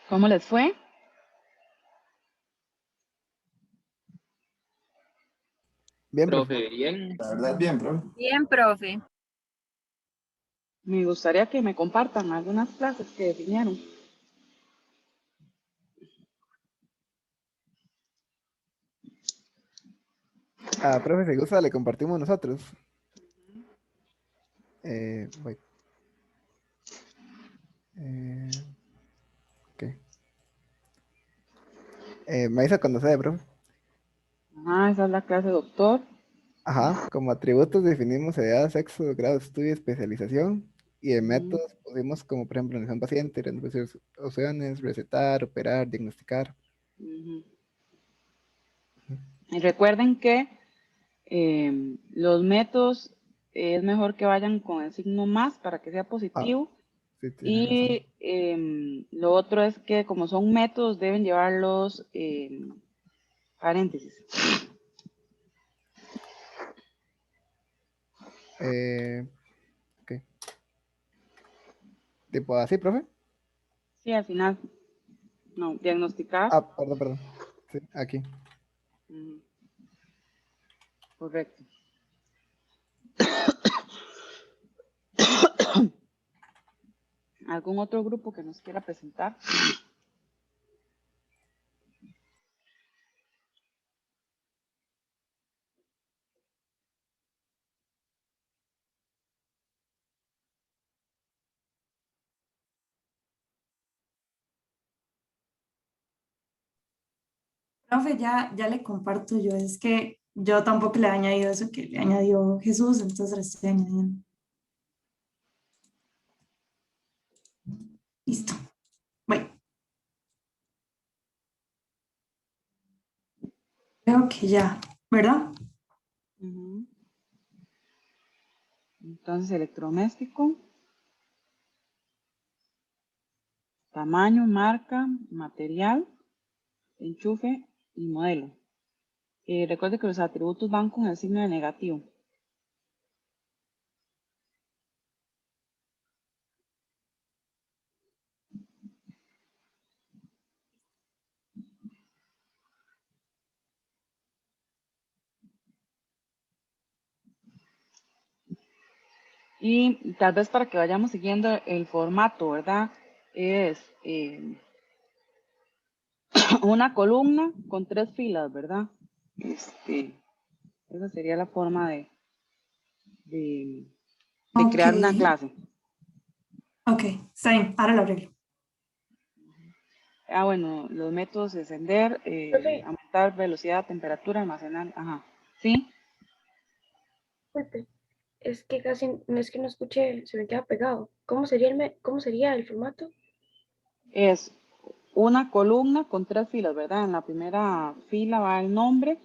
¿Cómo les fue? Bien, profe. Profe, bien. La verdad, bien, bro. Bien, profe. Me gustaría que me compartan algunas clases que definieron. Profe, si gusta, le compartimos nosotros. Voy. Eh, ok. Me avisa cuando sea, profe. Ajá, esa es la clase doctor. Ajá, como atributos definimos edad, sexo, grado de estudio, especialización. Y de Ujú, métodos pusimos como, por ejemplo, analizar un paciente, resolver opciones, recetar, operar, diagnosticar. ujú. Y recuerden que los métodos es mejor que vayan con el signo más para que sea Ah, positivo. sí, tiene razón. Y lo otro es que como son métodos deben llevarlos paréntesis. Eh, ok. Tipo así, profe. Sí, al final, no, diagnosticar. Perdón, perdón. Sí, aquí. Ujú, correcto. ¿Algún otro grupo que nos quiera presentar? Profe, ya le comparto yo, es que yo tampoco le he añadido eso que le añadió Jesús, entonces le estoy añadiendo. Listo. Bueno, creo que ya, ¿verdad? Ujú. Entonces, electrodoméstico, tamaño, marca, material, enchufe y modelo. Recuerde que los atributos van con el signo de negativo. Y tal vez para que vayamos siguiendo el formato, ¿verdad? Es una columna con 3 filas, ¿verdad? Esa sería la forma de, de Ok, crear una clase. ok, está bien, ahora lo arreglo. Bueno, los métodos de encender, Profe, aumentar velocidad, temperatura, almacenar, ajá. ¿Sí? disculpe, es que casi, no es que no escuché, se me queda pegado. ¿Cómo sería el formato? Es una columna con 3 filas, ¿verdad? En la primera fila va el nombre,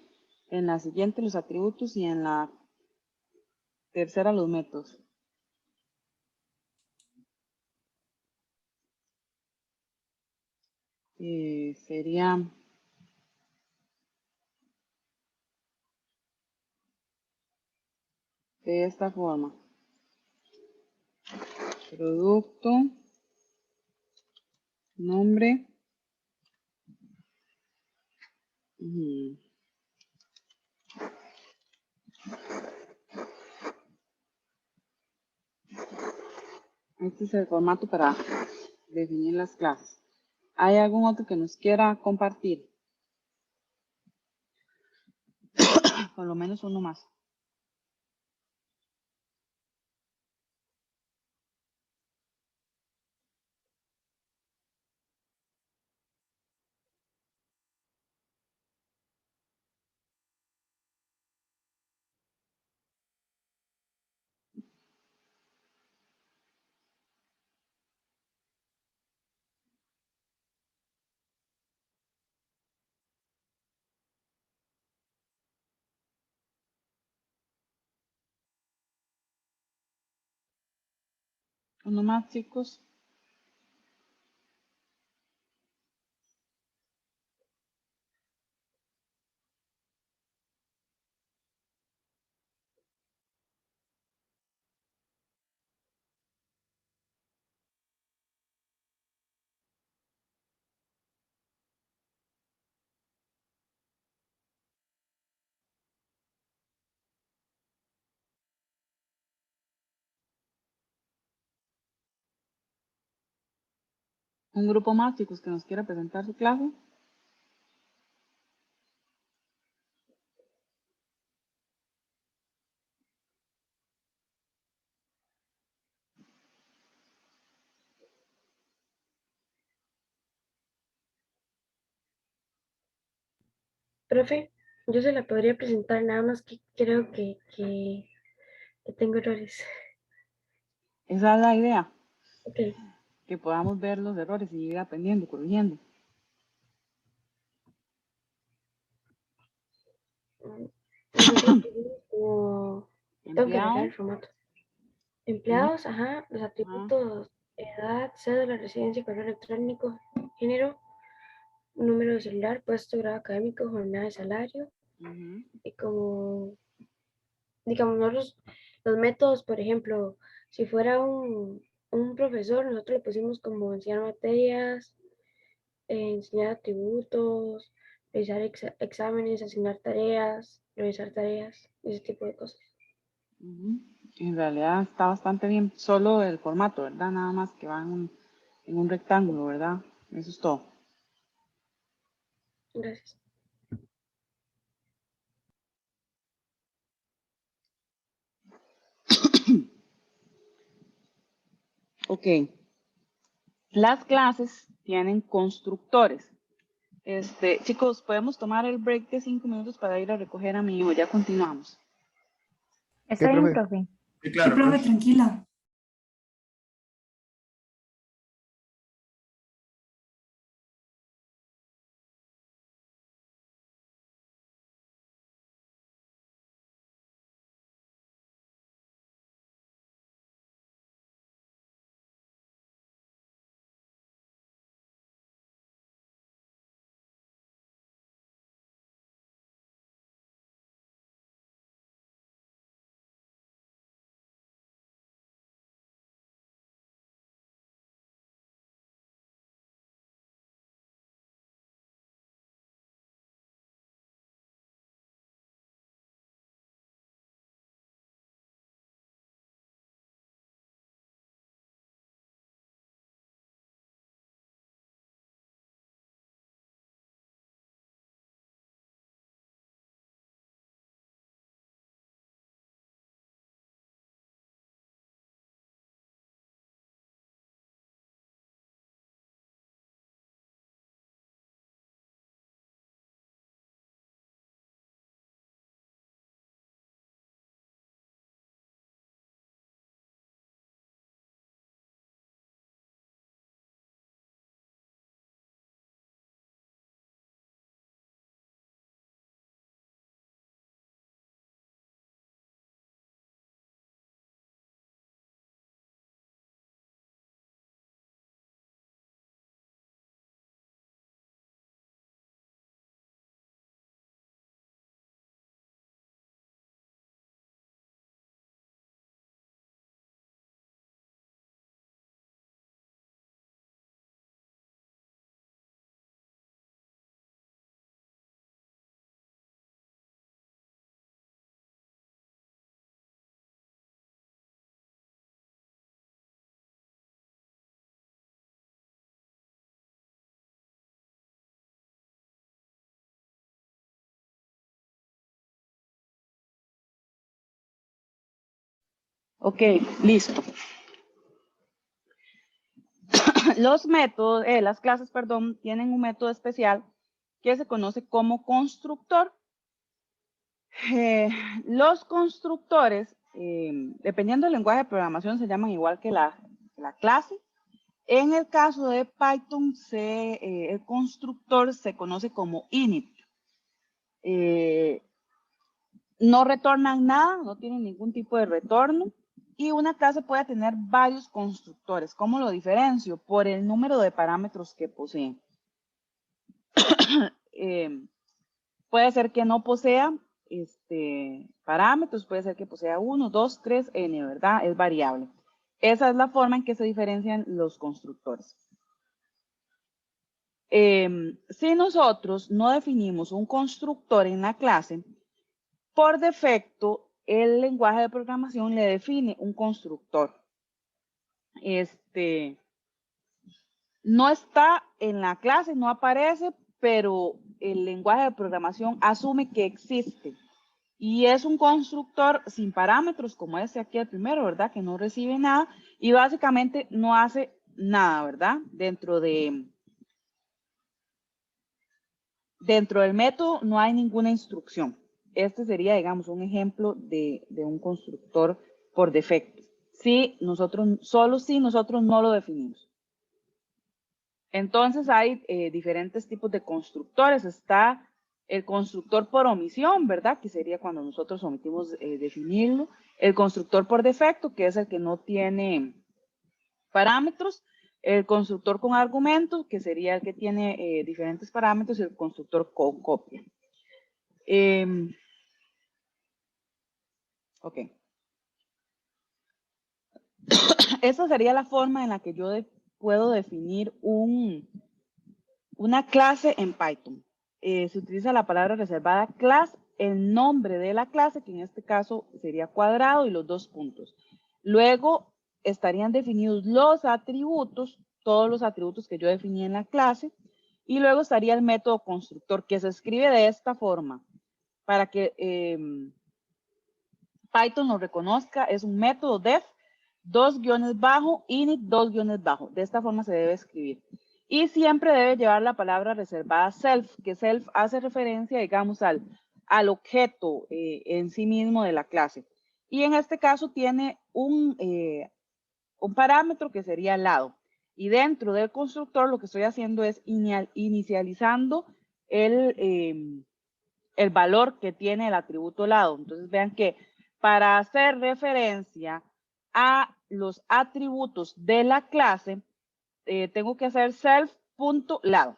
en la siguiente los atributos y en la tercera los métodos. Sería de esta forma. Producto, nombre. Ujú. Este es el formato para definir las clases. ¿Hay algún otro que nos quiera compartir? Por lo menos uno más. Uno más, chicos. Un grupo más, chicos, que nos quiera presentar su clase. Profe, yo se la podría presentar, nada más que creo que tengo errores. Esa es la idea, Ok. que podamos ver los errores y ir aprendiendo, corrigiendo. Nosotros pusimos como... Tengo que arreglar Empleado. el formato. Ujú, Empleados, ajá, los ajá, atributos, edad, cédula, residencia, correo electrónico, género, número de celular, puesto, grado académico, jornada de salario, ujú, y como, digamos, los métodos, por ejemplo, si fuera un profesor, nosotros le pusimos como enseñar materias, enseñar atributos, realizar exámenes, asignar tareas, revisar tareas, ese tipo de cosas. ujú. En realidad está bastante bien. Solo el formato, ¿verdad? Nada más que va en un rectángulo, ¿verdad? Eso es todo. Gracias. Ok. Las clases tienen constructores. Chicos, podemos tomar el break de 5 minutos para ir a recoger a mi hijo. Ya continuamos. ¿Qué, Está bien, profe? profe. Sí, Sí, claro, profe, profe. tranquila. Ok, listo. Los métodos, las clases, perdón, tienen un método especial que se conoce como constructor. Los constructores, dependiendo del lenguaje de programación, se llaman igual que la clase. En el caso de Python, el constructor se conoce como init. No retornan nada, no tienen ningún tipo de retorno. Y una clase puede tener varios constructores. ¿Cómo lo diferencio? Por el número de parámetros que poseen. Puede ser que no posea parámetros, puede ser que posea 1, 2, 3, n, ¿verdad? Es variable. Esa es la forma en que se diferencian los constructores. Si nosotros no definimos un constructor en la clase, por defecto, el lenguaje de programación le define un constructor. no está en la clase, no aparece, pero el lenguaje de programación asume que existe. Y es un constructor sin parámetros, como este aquí el primero, ¿verdad? Que no recibe nada y básicamente no hace nada, ¿verdad? Dentro del método no hay ninguna instrucción. Este sería, digamos, un ejemplo de un constructor por defecto. Solo si nosotros no lo definimos. Entonces hay diferentes tipos de constructores. Está el constructor por omisión, ¿verdad? Que sería cuando nosotros omitimos definirlo. El constructor por defecto, que es el que no tiene parámetros. El constructor con argumentos, que sería el que tiene diferentes parámetros. Y el constructor con copia. Ok. Esa sería la forma en la que yo puedo definir una clase en Python. Se utiliza la palabra reservada class, el nombre de la clase, que en este caso sería cuadrado y los 2 puntos. Luego estarían definidos los atributos, todos los atributos que yo definí en la clase, y luego estaría el método constructor, que se escribe de esta forma, para que Python lo reconozca. Es un método def, 2 guiones bajo, init, 2 guiones bajo. De esta forma se debe escribir. Y siempre debe llevar la palabra reservada self, que self hace referencia, digamos, al objeto en sí mismo de la clase. Y en este caso tiene un parámetro que sería lado. Y dentro del constructor lo que estoy haciendo es inicializando el valor que tiene el atributo lado. Entonces vean que para hacer referencia a los atributos de la clase, tengo que hacer self.lado.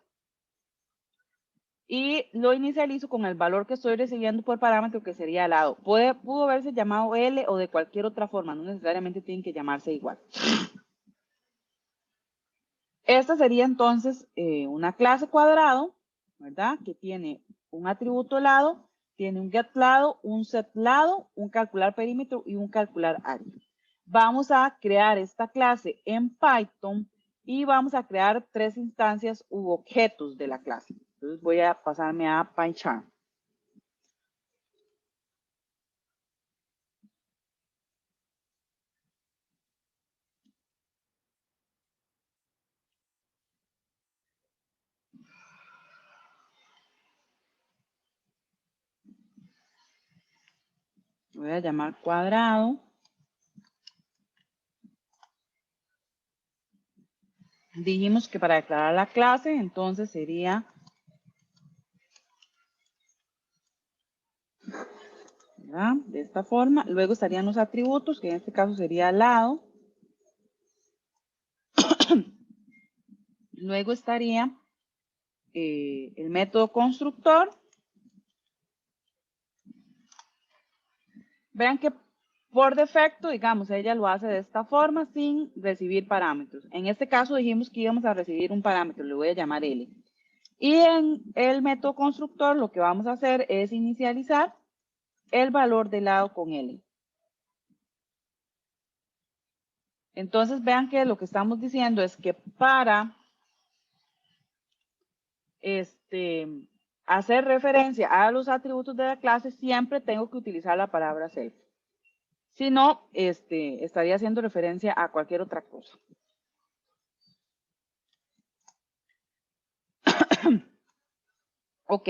Y lo inicializo con el valor que estoy recibiendo por parámetro, que sería lado. Pudo haberse llamado L o de cualquier otra forma, no necesariamente tienen que llamarse igual. Esta sería entonces una clase cuadrado, ¿verdad? Que tiene un atributo lado, tiene un get lado, un set lado, un calcular perímetro y un calcular área. Vamos a crear esta clase en Python y vamos a crear 3 instancias u objetos de la clase. Entonces voy a pasarme a PyCharm. Voy a llamar cuadrado. Dijimos que para declarar la clase, entonces sería, ¿verdad? De esta forma. Luego estarían los atributos, que en este caso sería lado. Luego estaría el método constructor. Vean que por defecto, digamos, ella lo hace de esta forma sin recibir parámetros. En este caso dijimos que íbamos a recibir un parámetro, le voy a llamar L. Y en el método constructor lo que vamos a hacer es inicializar el valor de lado con L. Entonces vean que lo que estamos diciendo es que para hacer referencia a los atributos de la clase siempre tengo que utilizar la palabra self. Si no, estaría haciendo referencia a cualquier otra cosa. Ok.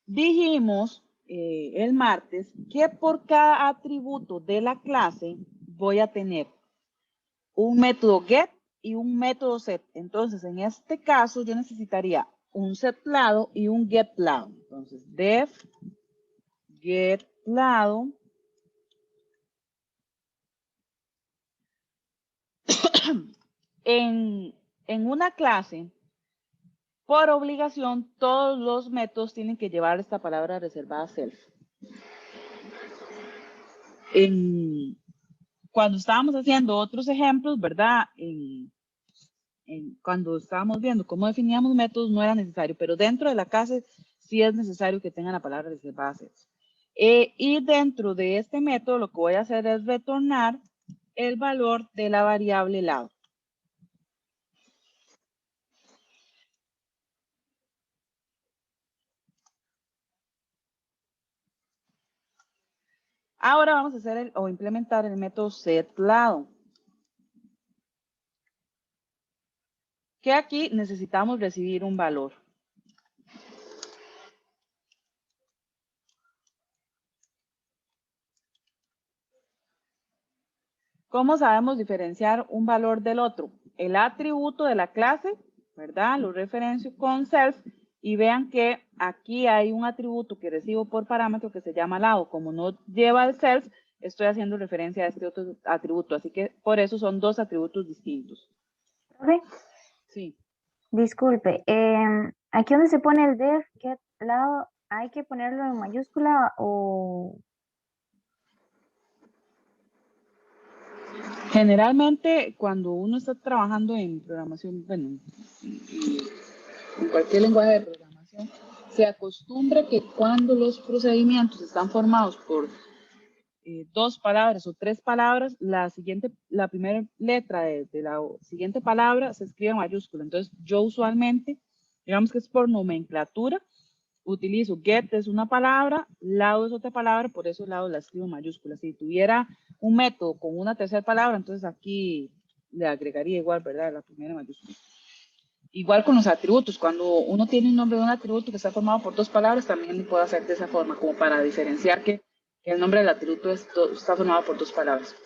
Dijimos el martes que por cada atributo de la clase voy a tener un método get y un método set. Entonces, en este caso, yo necesitaría un set lado y un get lado. Entonces, def get lado. En una clase, por obligación, todos los métodos tienen que llevar esta palabra reservada self. Cuando estábamos haciendo otros ejemplos, ¿verdad? Cuando estábamos viendo cómo definíamos métodos, no era necesario, pero dentro de la clase sí es necesario que tengan la palabra reservada self. Y dentro de este método, lo que voy a hacer es retornar el valor de la variable lado. Ahora vamos a hacer o implementar el método setLado. Que aquí necesitamos recibir un valor. ¿Cómo sabemos diferenciar un valor del otro? El atributo de la clase, ¿verdad? Lo referencio con self y vean que aquí hay un atributo que recibo por parámetro que se llama lado. Como no lleva el self, estoy haciendo referencia a este otro atributo. Así que por eso son dos atributos distintos. Profe, Sí. disculpe, aquí donde se pone el def, get lado, ¿hay que ponerlo en mayúscula o...? Generalmente, cuando uno está trabajando en programación, bueno, en cualquier lenguaje de programación, se acostumbra que cuando los procedimientos están formados por dos palabras o tres palabras, la primera letra de la siguiente palabra se escribe en mayúscula. Entonces, yo usualmente, digamos que es por nomenclatura, utilizo get es una palabra, lado es otra palabra, por eso lado la escribo en mayúscula. Si tuviera un método con una tercera palabra, entonces aquí le agregaría igual, ¿verdad? La primera mayúscula. Igual con los atributos, cuando uno tiene un nombre de un atributo que está formado por dos palabras, también lo puedo hacer de esa forma, como para diferenciar que el nombre del atributo está formado por dos palabras.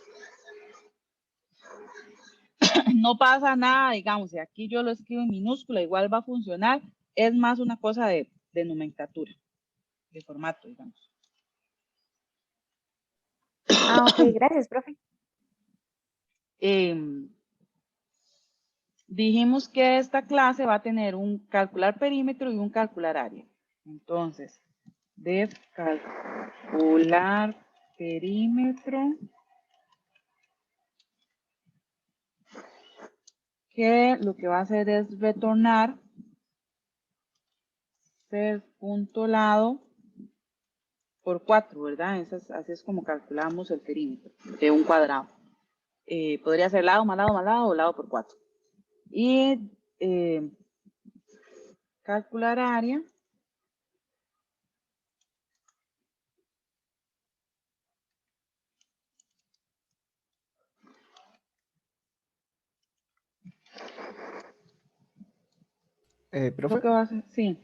No pasa nada, digamos, si aquí yo lo escribo en minúscula, igual va a funcionar, es más una cosa de nomenclatura, de formato, digamos. Ah, ok, gracias, profe. Dijimos que esta clase va a tener un calcular perímetro y un calcular área. Entonces, def calcular perímetro, que lo que va a hacer es retornar self.lado por 4, ¿verdad? Así es como calculamos el perímetro de un cuadrado. Podría ser lado más lado más lado o lado por 4. Y calcular área. Lo Profe, que va a hacer, sí,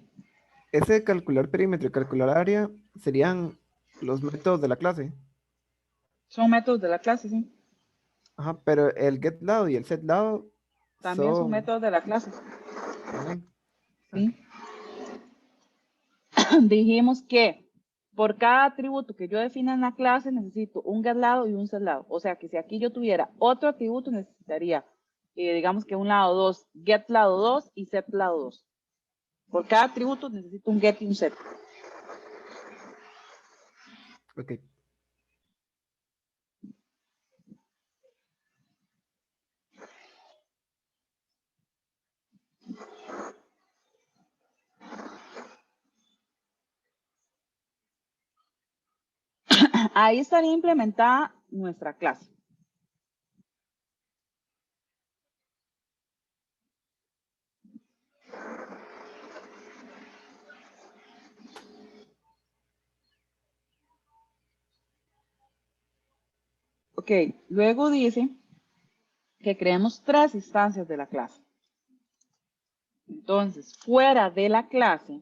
ese calcular perímetro y calcular área serían los métodos de la clase. son métodos de la clase, sí. Ajá, pero el get lado y el set lado También son son métodos de la clase, también. ¿sí? Dijimos que por cada atributo que yo defina en la clase necesito un getLado y un setLado. O sea que si aquí yo tuviera otro atributo necesitaría, digamos que un lado 2, getLado 2 y setLado 2. Por cada atributo necesito un get y un set. Ok. Ahí estaría implementada nuestra clase. Ok, luego dice que creemos 3 instancias de la clase. Entonces, fuera de la clase,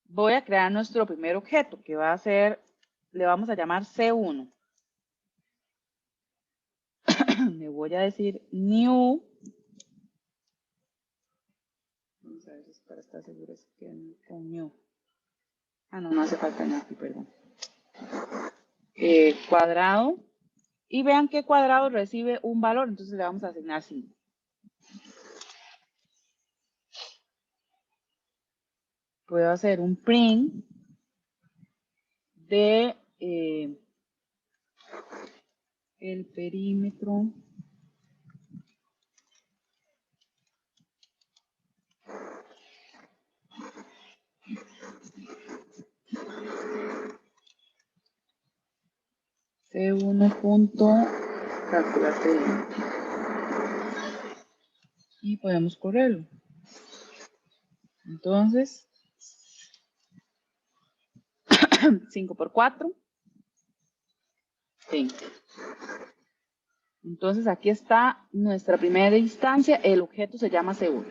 voy a crear nuestro primer objeto, que va a ser, le vamos a llamar C1. Le voy a decir new. Vamos a ver si para estar seguros que con new. Ah, no, no hace falta new aquí, perdón. Cuadrado. Y vean que cuadrado recibe un valor, entonces le vamos a asignar 5. Puedo hacer un print de el perímetro C1.calcular perímetro. Y podemos correrlo. Entonces, 5 por 4, Sí. Entonces aquí está nuestra primera instancia, el objeto se llama seguro.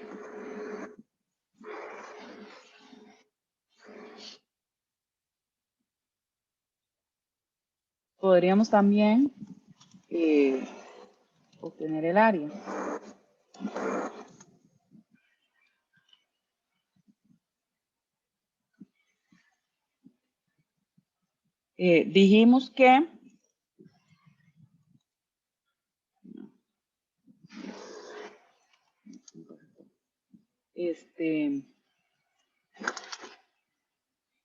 Podríamos también obtener el área. Dijimos que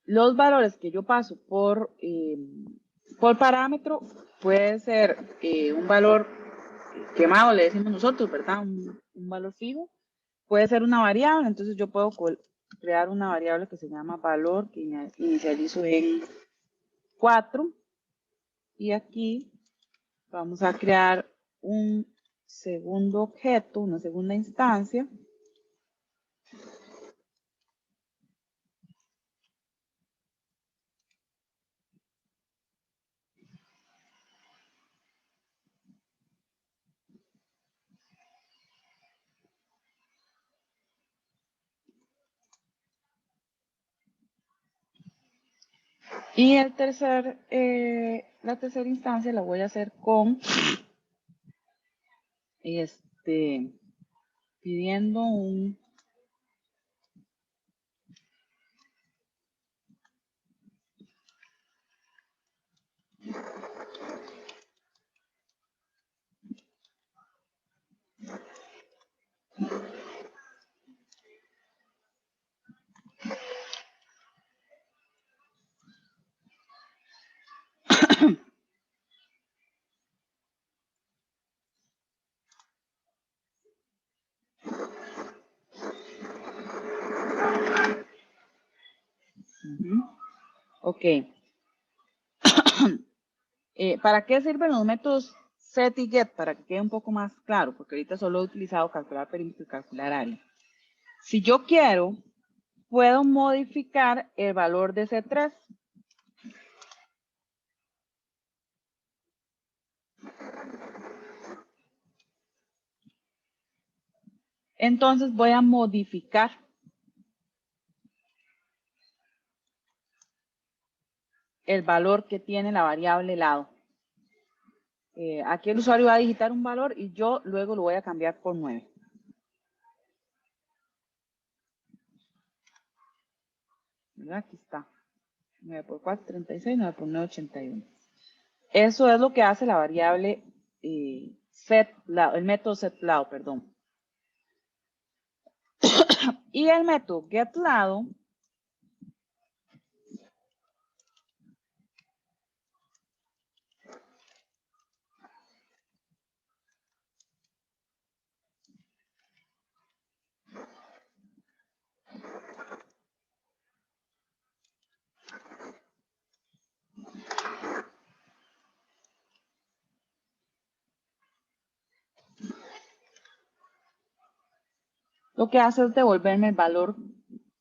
los valores que yo paso por parámetro puede ser un valor quemado, le decimos nosotros, ¿verdad? Un valor fijo. Puede ser una variable, entonces yo puedo crear una variable que se llama valor, que inicializo en 4. Y aquí vamos a crear un segundo objeto, una segunda instancia. Y la tercera instancia la voy a hacer con pidiendo un Ok. ¿Para qué sirven los métodos set y get? Para que quede un poco más claro, porque ahorita solo he utilizado calcular perímetro y calcular área. Si yo quiero, puedo modificar el valor de C3. Entonces voy a modificar el valor que tiene la variable lado. Aquí el usuario va a digitar un valor y yo luego lo voy a cambiar por 9. ¿Verdad? Aquí está. 9 por 4, 36, 9 por 9, 81. Eso es lo que hace la variable el método setLado, perdón. Y el método getLado lo que hace es devolverme el valor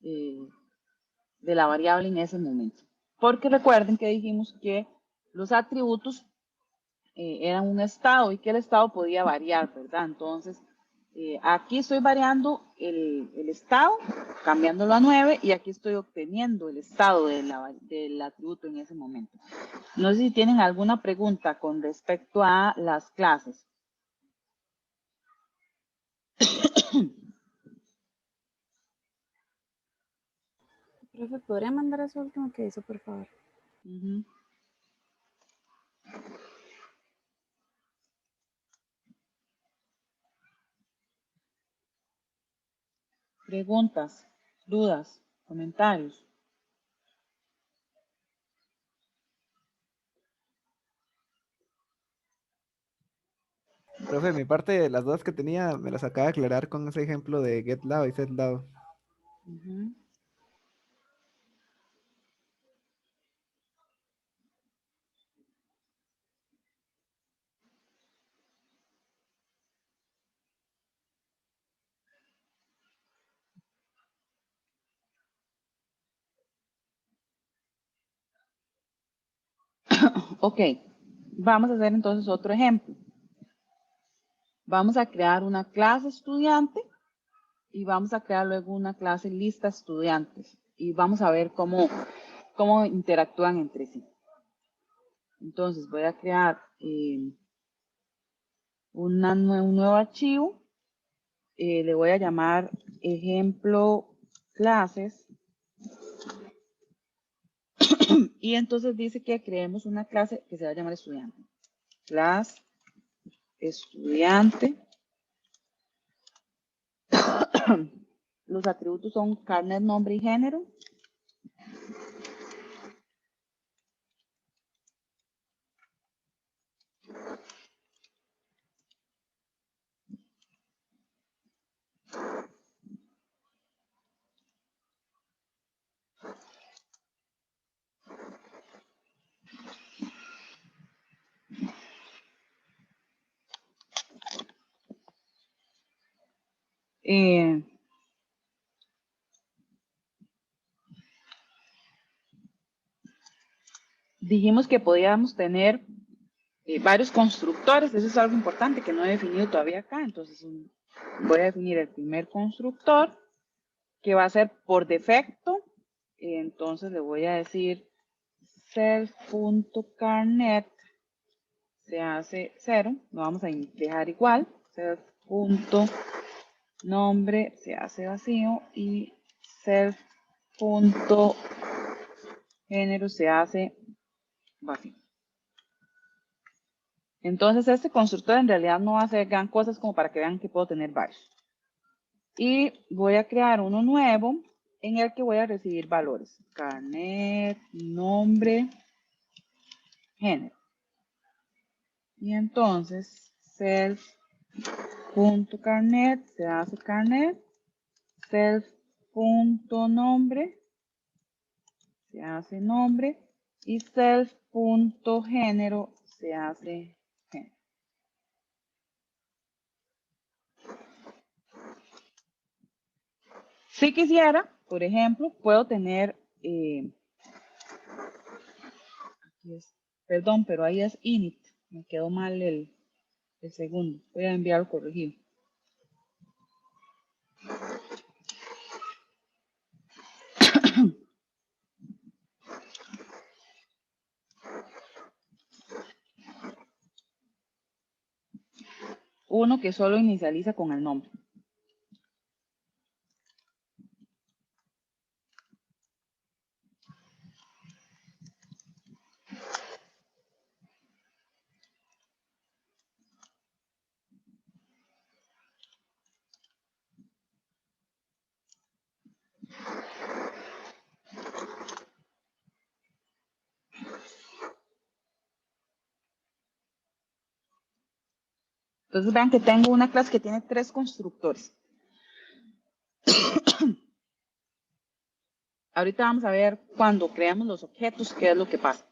de la variable en ese momento. Porque recuerden que dijimos que los atributos eran un estado y que el estado podía variar, ¿verdad? Entonces, aquí estoy variando el estado, cambiándolo a 9, y aquí estoy obteniendo el estado del atributo en ese momento. No sé si tienen alguna pregunta con respecto a las clases. Profe, ¿podría mandar eso último que hizo, por favor? Preguntas, dudas, comentarios. Profe, mi parte, las dudas que tenía, me las acaba de aclarar con ese ejemplo de getLado y setLado. Ok. vamos a hacer entonces otro ejemplo. Vamos a crear una clase estudiante y vamos a crear luego una clase lista estudiantes. Y vamos a ver cómo interactúan entre sí. Entonces voy a crear un nuevo archivo. Le voy a llamar ejemplo clases. Y entonces dice que creemos una clase que se va a llamar estudiante. Clase estudiante. Los atributos son carnet, nombre y género. Dijimos que podíamos tener varios constructores. Eso es algo importante que no he definido todavía acá. Entonces voy a definir el primer constructor, que va a ser por defecto. Entonces le voy a decir self.carnet se hace 0. Lo vamos a dejar igual. Self.nombre se hace vacío y self.género se hace vacío. Entonces este constructor en realidad no va a hacer gran cosas como para que vean que puedo tener varios. Y voy a crear uno nuevo en el que voy a recibir valores. Carnet, nombre, género. Y entonces self.carnet se hace carnet. Self.nombre se hace nombre. Y self.género se hace género. Si quisiera, por ejemplo, puedo tener, perdón, pero ahí es init, me quedó mal el segundo, voy a enviarlo corregido. Uno que solo inicializa con el nombre. Entonces vean que tengo una clase que tiene 3 constructores. Ahorita vamos a ver cuando creamos los objetos qué es lo que pasa.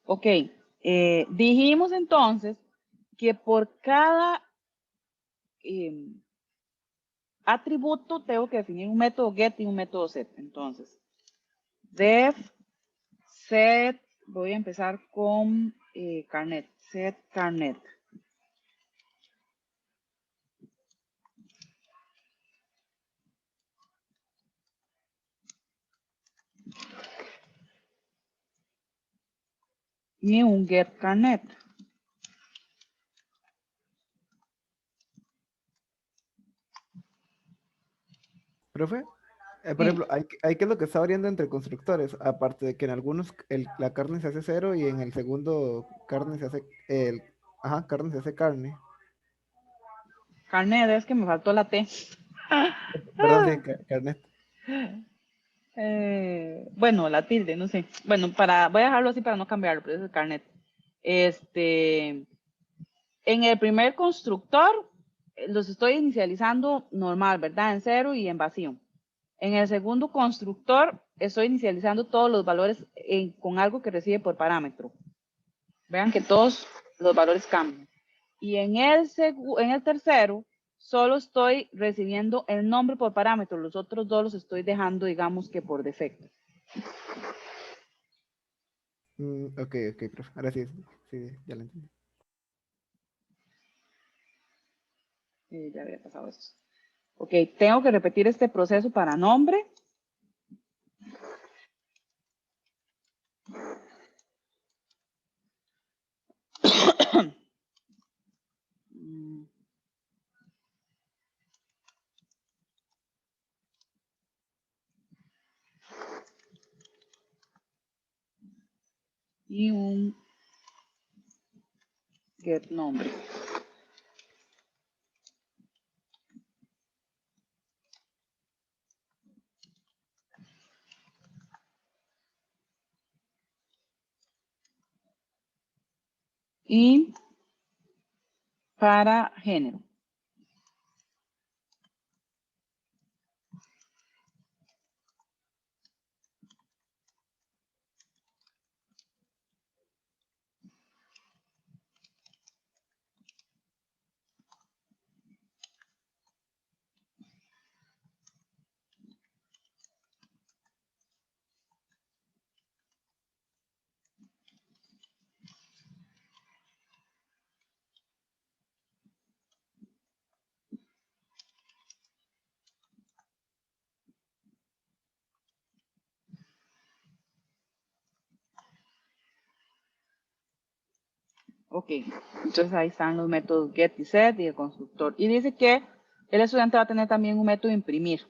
Ok, dijimos entonces que por cada atributo tengo que definir un método get y un método set. Entonces, def set, voy a empezar con carnet, set carnet. Y un get carnet. Profe, por Sí. ejemplo, hay que es lo que está variando entre constructores, aparte de que en algunos la carne se hace 0 y en el segundo carne se hace carne se hace carne. Carnet, es que me faltó la T. Perdón, sí, carnet. Bueno, la tilde, no sé. Bueno, voy a dejarlo así para no cambiarlo, pero es el carnet. En el primer constructor los estoy inicializando normal, ¿verdad? En 0 y en vacío. En el segundo constructor estoy inicializando todos los valores con algo que recibe por parámetro. Vean que todos los valores cambian. Y en el tercero, solo estoy recibiendo el nombre por parámetro. Los otros dos los estoy dejando, digamos que por defecto. Ok, profe. Ahora sí, sí, ya lo entendí. Ya había pasado esto. Ok, tengo que repetir este proceso para nombre. Y un get nombre. Y para género. Ok, entonces ahí están los métodos get y set y el constructor. Y dice que el estudiante va a tener también un método imprimir.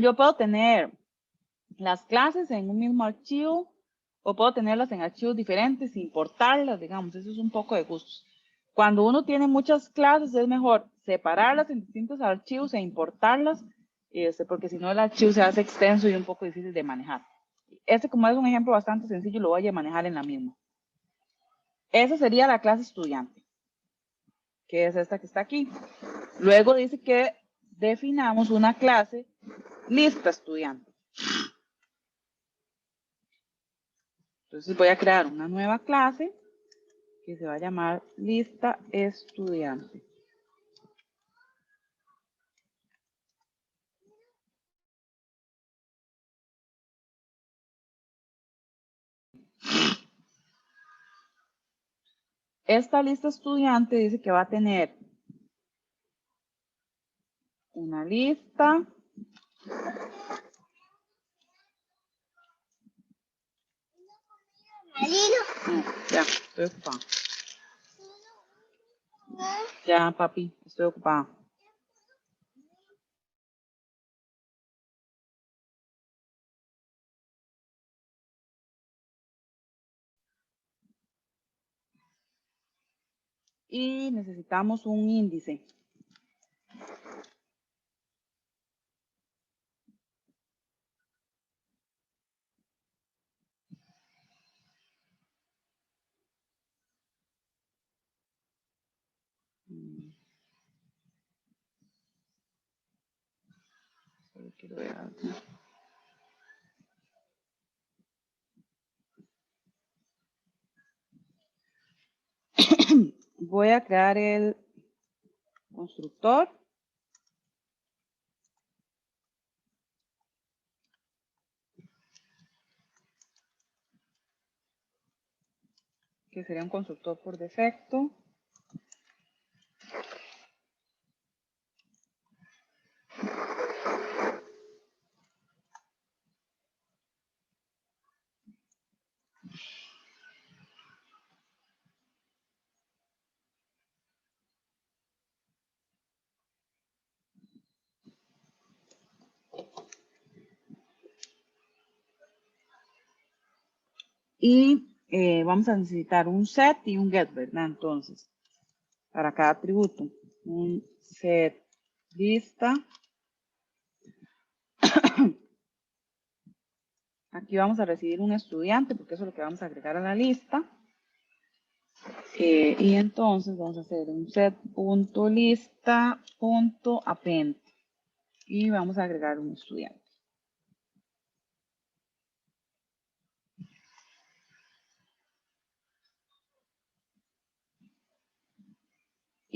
Yo puedo tener las clases en un mismo archivo o puedo tenerlas en archivos diferentes, importarlas, digamos, eso es un poco de gustos. Cuando uno tiene muchas clases es mejor separarlas en distintos archivos e importarlas, porque si no el archivo se hace extenso y un poco difícil de manejar. Este como es un ejemplo bastante sencillo, lo voy a manejar en la misma. Esa sería la clase estudiante, que es esta que está aquí. Luego dice que definamos una clase lista estudiante. Entonces voy a crear una nueva clase que se va a llamar lista estudiante. Esta lista estudiante dice que va a tener una lista, ya, estoy ocupada. Ya, papi, estoy ocupada. Y necesitamos un índice. quiero ver algo. Voy a crear el constructor. Que sería un constructor por defecto. Y vamos a necesitar un set y un get, ¿verdad? Entonces, para cada atributo, un set lista. Aquí vamos a recibir un estudiante, porque eso es lo que vamos a agregar a la lista. Y entonces vamos a hacer un set.lista.append. Y vamos a agregar un estudiante.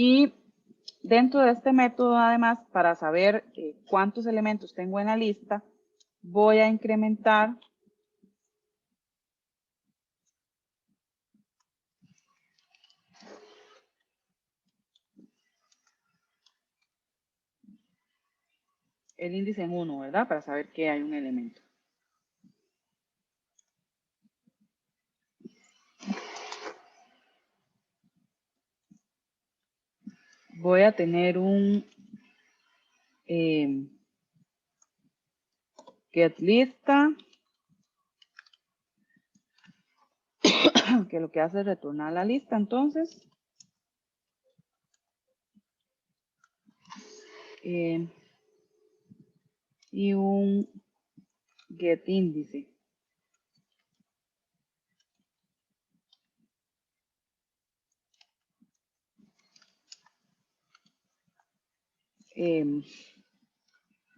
Y dentro de este método, además, para saber cuántos elementos tengo en la lista, voy a incrementar el índice en 1, ¿verdad? Para saber que hay un elemento. Voy a tener un getLista, que lo que hace es retornar la lista, entonces. Y un getIndice.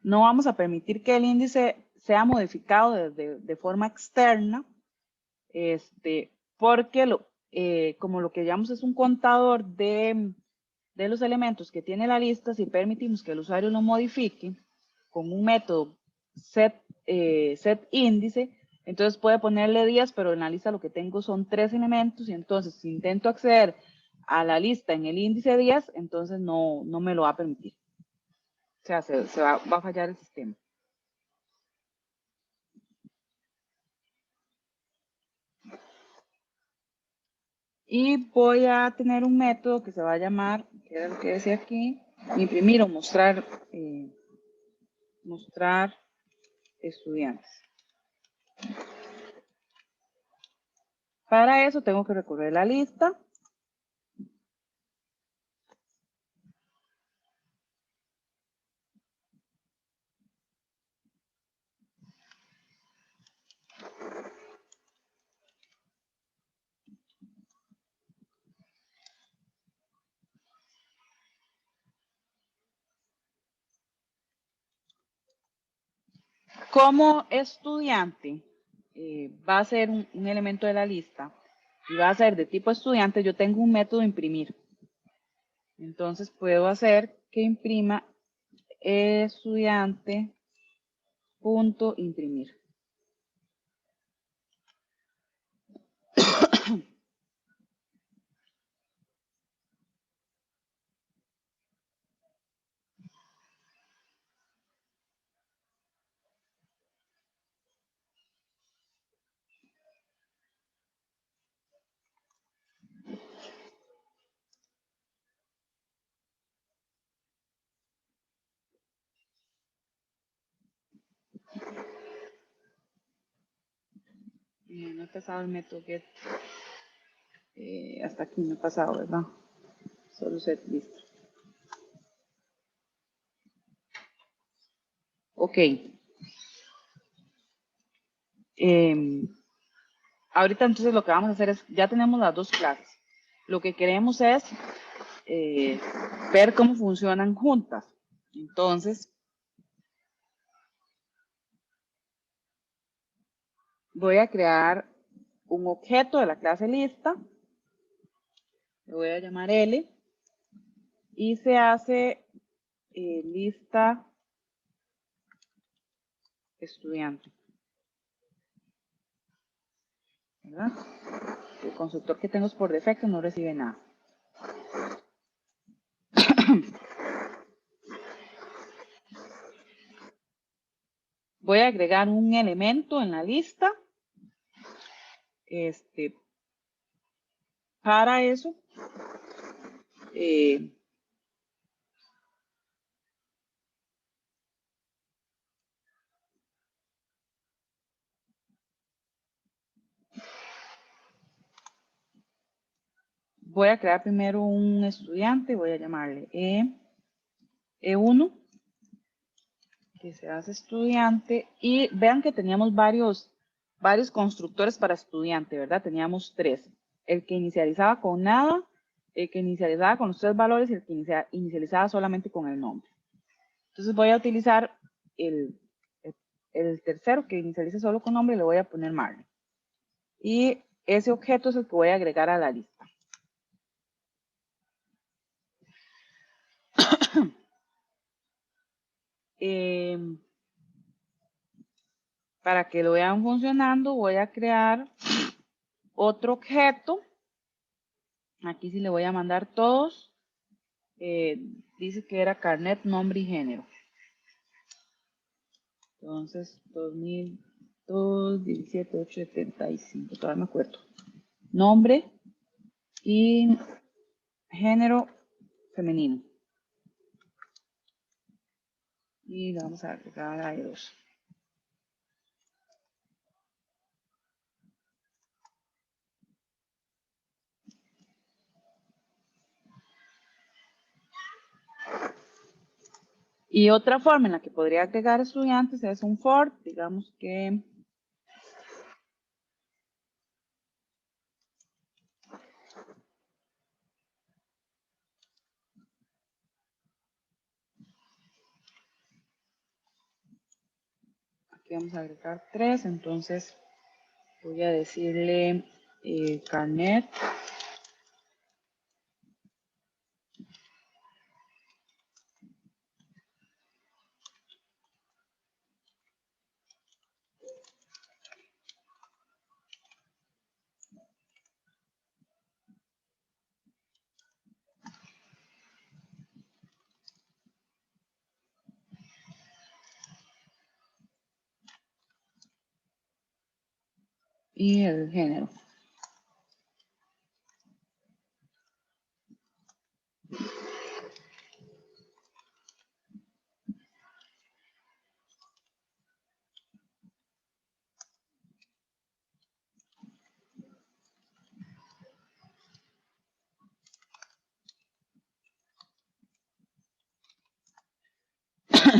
No vamos a permitir que el índice sea modificado de forma externa, porque como lo que llamamos es un contador de los elementos que tiene la lista, si permitimos que el usuario lo modifique con un método setIndice, entonces puede ponerle 10, pero en la lista lo que tengo son 3 elementos, y entonces si intento acceder a la lista en el índice 10, entonces no me lo va a permitir. O sea, va a fallar el sistema. Y voy a tener un método que se va a llamar, que era lo que decía aquí, imprimir o mostrar estudiantes. Para eso tengo que recorrer la lista. Como estudiante va a ser un elemento de la lista y va a ser de tipo estudiante, yo tengo un método imprimir. Entonces puedo hacer que imprima estudiante.imprimir. No he pasado el método get. Hasta aquí no he pasado, ¿verdad? Solo set list. Ok. Ahorita entonces lo que vamos a hacer es, ya tenemos las dos clases. Lo que queremos es ver cómo funcionan juntas. Entonces, voy a crear un objeto de la clase lista. Le voy a llamar L. Y se hace lista estudiante. ¿Verdad? El constructor que tengo por defecto no recibe nada. Voy a agregar un elemento en la lista. Para eso, voy a crear primero un estudiante. Voy a llamarle E1, que se hace estudiante. Y vean que teníamos varios constructores para estudiante, ¿verdad? Teníamos 3. El que inicializaba con nada, el que inicializaba con los 3 valores y el que inicializaba solamente con el nombre. Entonces voy a utilizar el tercero que inicializa solo con nombre y le voy a poner Marley. Y ese objeto es el que voy a agregar a la lista. Para que lo vean funcionando, voy a crear otro objeto. Aquí sí le voy a mandar todos. Dice que era carnet, nombre y género. Entonces, 2017, 875, todavía me acuerdo. Nombre y género femenino. Y vamos a agregar a ellos. Y otra forma en la que podría agregar estudiantes es un for, digamos que aquí vamos a agregar 3, entonces voy a decirle carnet y el género.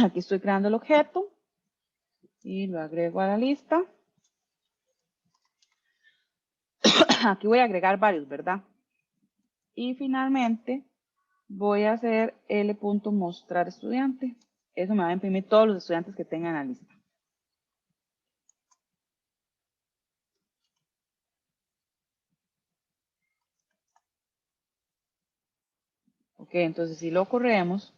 Aquí estoy creando el objeto y lo agrego a la lista. Aquí voy a agregar varios, ¿verdad? Y finalmente voy a hacer L.mostrar estudiante. Eso me va a imprimir todos los estudiantes que tengan en la lista. Ok, entonces si lo corremos,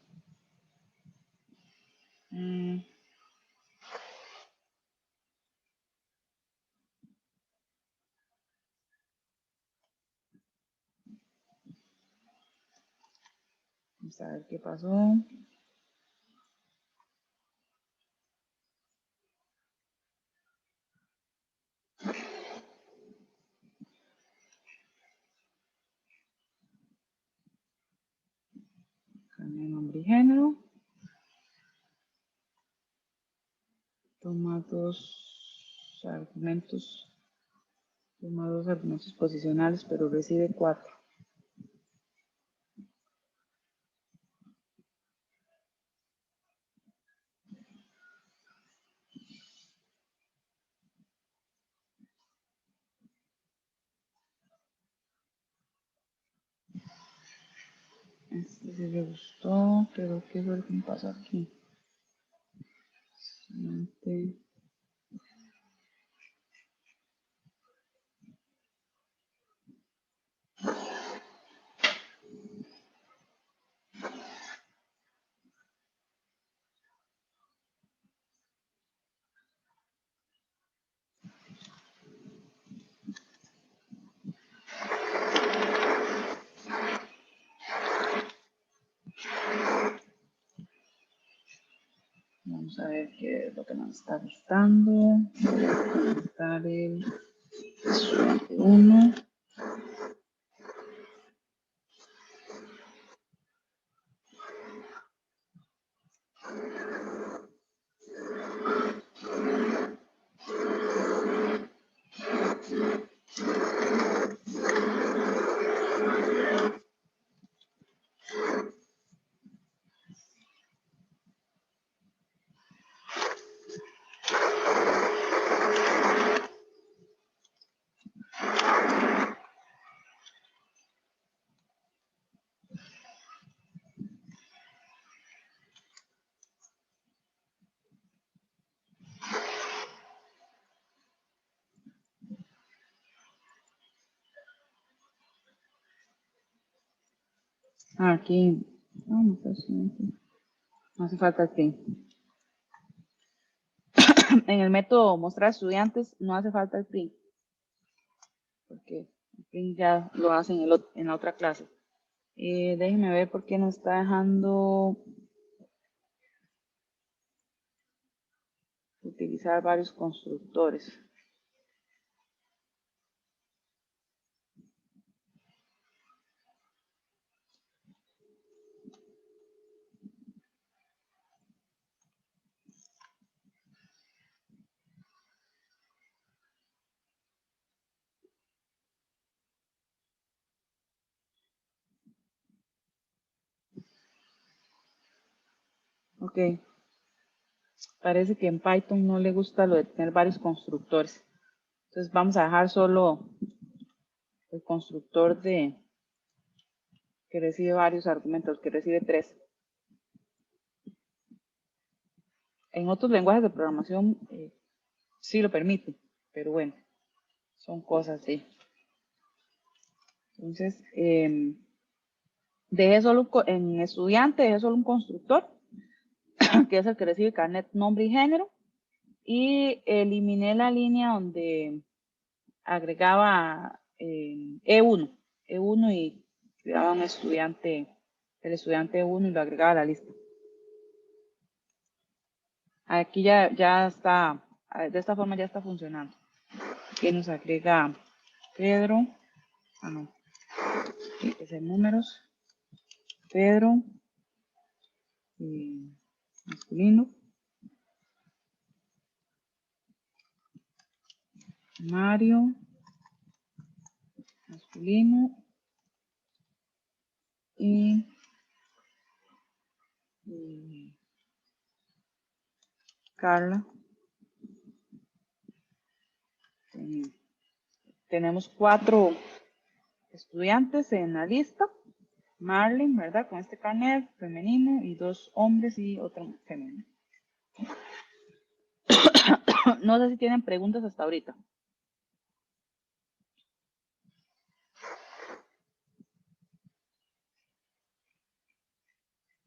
vamos a ver qué pasó. Cambia nombre y género. Toma dos argumentos posicionales, pero recibe 4. Este sí le gustó, pero ¿qué fue lo que me pasó aquí? Siguiente. Vamos a ver qué es lo que nos está gustando. Vamos a quitar el estudiante 1. Aquí. No, no hace falta el print. En el método mostrar estudiantes no hace falta el print. Porque el print ya lo hacen en la otra clase. Déjenme ver por qué nos está dejando utilizar varios constructores. Ok. Parece que en Python no le gusta lo de tener varios constructores. Entonces vamos a dejar solo el constructor que recibe varios argumentos, que recibe 3. En otros lenguajes de programación sí lo permite, pero bueno, son cosas así. Entonces, dejé solo en estudiante, dejé solo un constructor, que es el que recibe carnet, nombre y género, y eliminé la línea donde agregaba E1 y creaba un estudiante, el estudiante E1 y lo agregaba a la lista. Aquí ya está, de esta forma ya está funcionando. Aquí nos agrega Pedro, no, aquí es en números, Pedro, masculino, Mario, masculino, y Carla. Tenemos 4 estudiantes en la lista. Marlene, ¿verdad? Con este carnet femenino y 2 hombres y otra femenina. No sé si tienen preguntas hasta ahorita.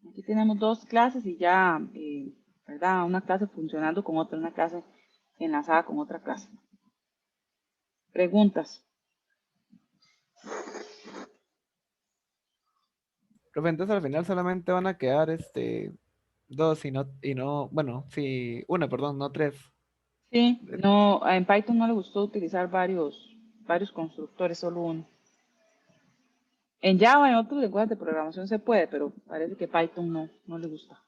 Aquí tenemos 2 clases y ya, ¿verdad? Una clase funcionando con otra, una clase enlazada con otra clase. Preguntas. Profe, entonces al final solamente van a quedar 2 bueno, sí, una, perdón, no 3. Sí, no, en Python no le gustó utilizar varios constructores, solo uno. En Java, en otros lenguajes de programación se puede, pero parece que Python no le gusta.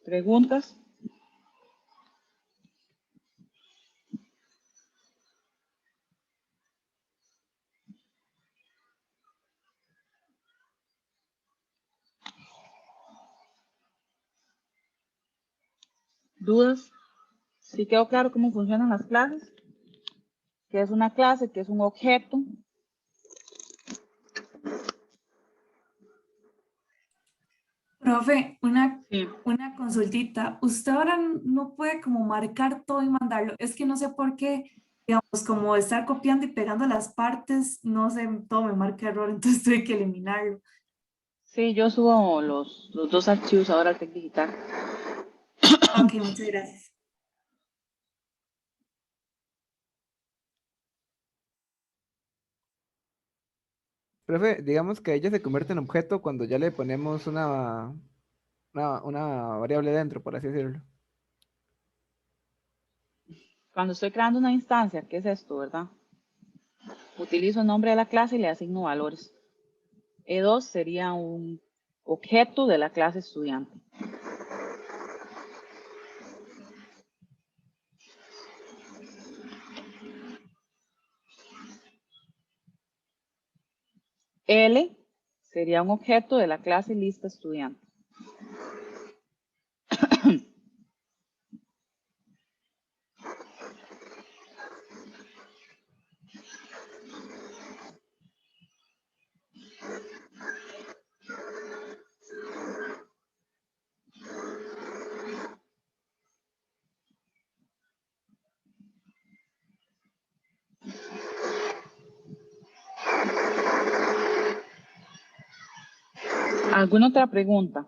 ¿Preguntas? ¿Dudas? ¿Sí quedó claro cómo funcionan las clases? ¿Qué es una clase? ¿Qué es un objeto? Profe, Sí. una consultita. Usted ahora no puede como marcar todo y mandarlo. Es que no sé por qué, digamos, como estar copiando y pegando las partes, no sé, todo me marca error, entonces tuve que eliminarlo. Sí, yo subo los dos archivos ahora al TEC Digital. Ok, muchas gracias. Profe, digamos que ella se convierte en objeto cuando ya le ponemos una variable dentro, por así decirlo. Cuando estoy creando una instancia, ¿qué es esto, verdad? Utilizo el nombre de la clase y le asigno valores. E2 sería un objeto de la clase estudiante. L sería un objeto de la clase lista estudiante. ¿Alguna otra pregunta?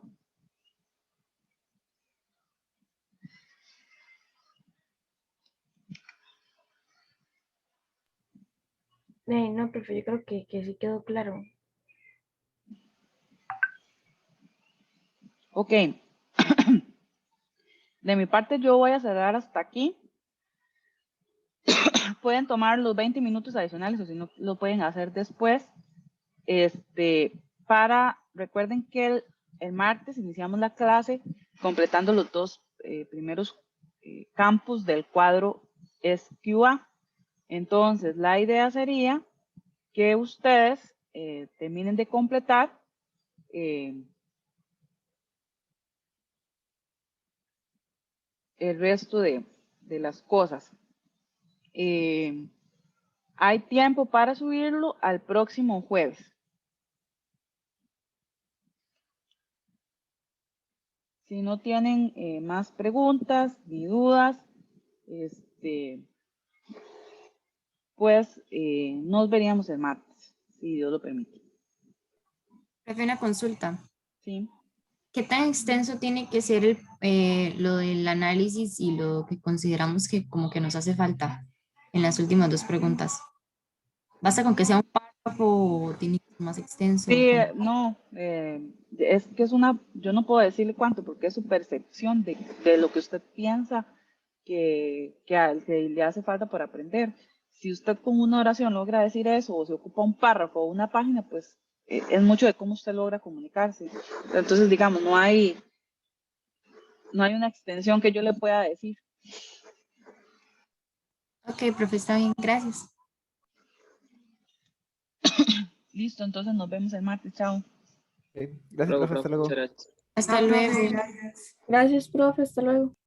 No, profe, yo creo que sí quedó claro. Ok. De mi parte yo voy a cerrar hasta aquí. Pueden tomar los 20 minutos adicionales o si no lo pueden hacer después. Recuerden que el martes iniciamos la clase completando los dos primeros campos del cuadro SQA. Entonces, la idea sería que ustedes terminen de completar el resto de las cosas. Hay tiempo para subirlo al próximo jueves. Si no tienen más preguntas ni dudas, pues nos veríamos el martes, si Dios lo permite. Profe, una consulta. ¿Sí? ¿Qué tan extenso tiene que ser lo del análisis y lo que consideramos que como que nos hace falta en las últimas dos preguntas? ¿Basta con que sea un párrafo o tiene que ser más extenso? Sí, no, es que yo no puedo decirle cuánto porque es su percepción de lo que usted piensa que le hace falta por aprender. Si usted con una oración logra decir eso o se ocupa un párrafo o una página, pues es mucho de cómo usted logra comunicarse. Entonces, digamos, no hay una extensión que yo le pueda decir. Ok, profe, está bien, gracias. Listo, entonces nos vemos el martes. Chao. Ok, gracias, profe, hasta luego. Hasta Ah, profe, luego. gracias. Gracias, profe, hasta luego.